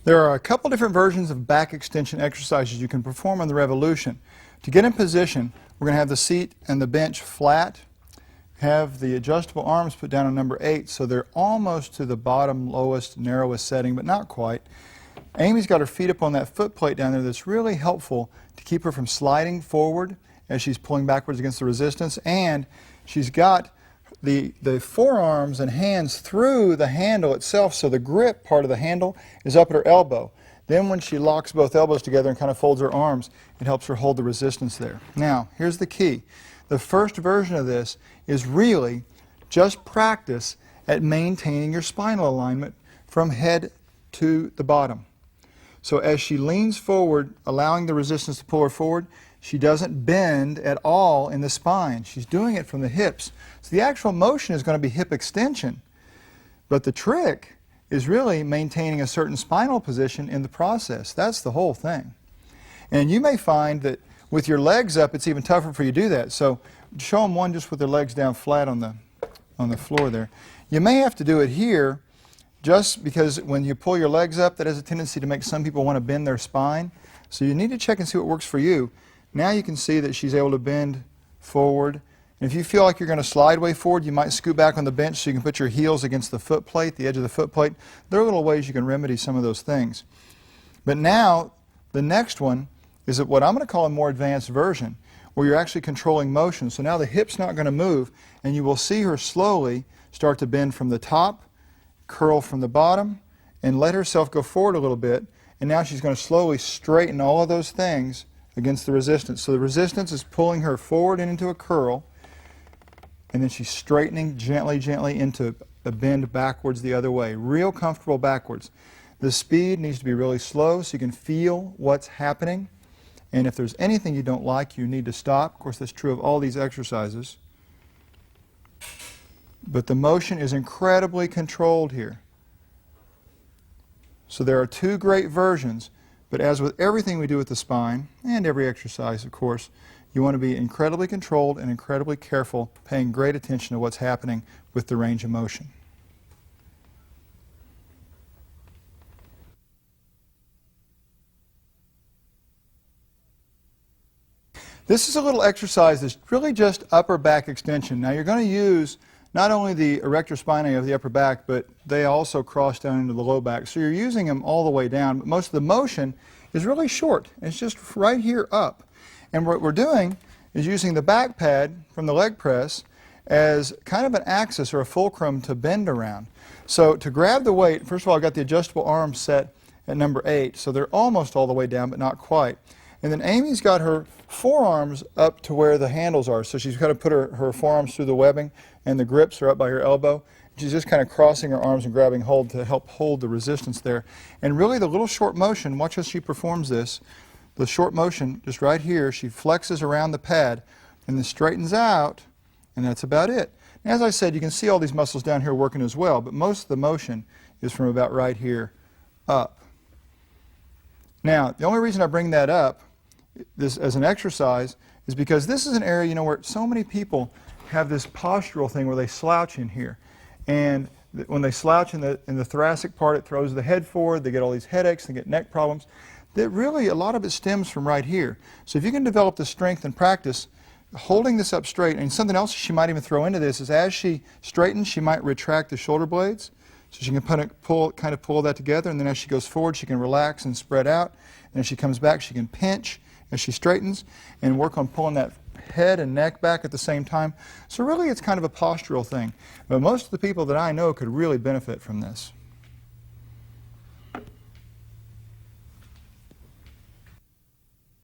There are a couple different versions of back extension exercises you can perform on the Revolution. To get in position, we're going to have the seat and the bench flat, have the adjustable arms put down on number 8 so they're almost to the bottom, lowest, narrowest setting, but not quite. Amy's got her feet up on that foot plate down there that's really helpful to keep her from sliding forward as she's pulling backwards against the resistance, and she's got the forearms and hands through the handle itself, so the grip part of the handle is up at her elbow. Then when she locks both elbows together and kind of folds her arms, it helps her hold the resistance there. Now, here's the key. The first version of this is really just practice at maintaining your spinal alignment from head to the bottom. So as she leans forward, allowing the resistance to pull her forward, she doesn't bend at all in the spine. She's doing it from the hips. So the actual motion is going to be hip extension. But the trick is really maintaining a certain spinal position in the process. That's the whole thing. And you may find that with your legs up, it's even tougher for you to do that. So show them one just with their legs down flat on the floor there. You may have to do it here just because when you pull your legs up, that has a tendency to make some people want to bend their spine. So you need to check and see what works for you. Now you can see that she's able to bend forward. And if you feel like you're going to slide way forward, you might scoot back on the bench so you can put your heels against the foot plate, the edge of the foot plate. There are little ways you can remedy some of those things. But now, the next one is what I'm going to call a more advanced version, where you're actually controlling motion. So now the hip's not going to move, and you will see her slowly start to bend from the top, curl from the bottom, and let herself go forward a little bit. And now she's going to slowly straighten all of those things against the resistance. So the resistance is pulling her forward and into a curl, and then she's straightening gently, gently into a bend backwards the other way. Real comfortable backwards. The speed needs to be really slow so you can feel what's happening. And if there's anything you don't like, you need to stop. Of course, that's true of all these exercises. But the motion is incredibly controlled here. So there are two great versions. But as with everything we do with the spine, and every exercise, of course, you want to be incredibly controlled and incredibly careful, paying great attention to what's happening with the range of motion. This is a little exercise that's really just upper back extension. Now you're going to use not only the erector spinae of the upper back, but they also cross down into the low back. So you're using them all the way down, but most of the motion is really short. It's just right here up. And what we're doing is using the back pad from the leg press as kind of an axis or a fulcrum to bend around. So to grab the weight, first of all, I've got the adjustable arms set at number 8, so they're almost all the way down, but not quite. And then Amy's got her forearms up to where the handles are. So she's got to put her forearms through the webbing, and the grips are up by her elbow. She's just kind of crossing her arms and grabbing hold to help hold the resistance there. And really the little short motion, watch as she performs this, the short motion just right here, she flexes around the pad and then straightens out, and that's about it. And as I said, you can see all these muscles down here working as well, but most of the motion is from about right here up. Now, the only reason I bring that up this as an exercise is because this is an area, where so many people have this postural thing where they slouch in here. And when they slouch in the thoracic part, it throws the head forward, they get all these headaches, they get neck problems. That really, a lot of it stems from right here. So if you can develop the strength and practice holding this up straight, and something else she might even throw into this is as she straightens, she might retract the shoulder blades. So she can kind of pull that together, and then as she goes forward, she can relax and spread out. And as she comes back, she can pinch as she straightens and work on pulling that head and neck back at the same time. So really, it's kind of a postural thing. But most of the people that I know could really benefit from this.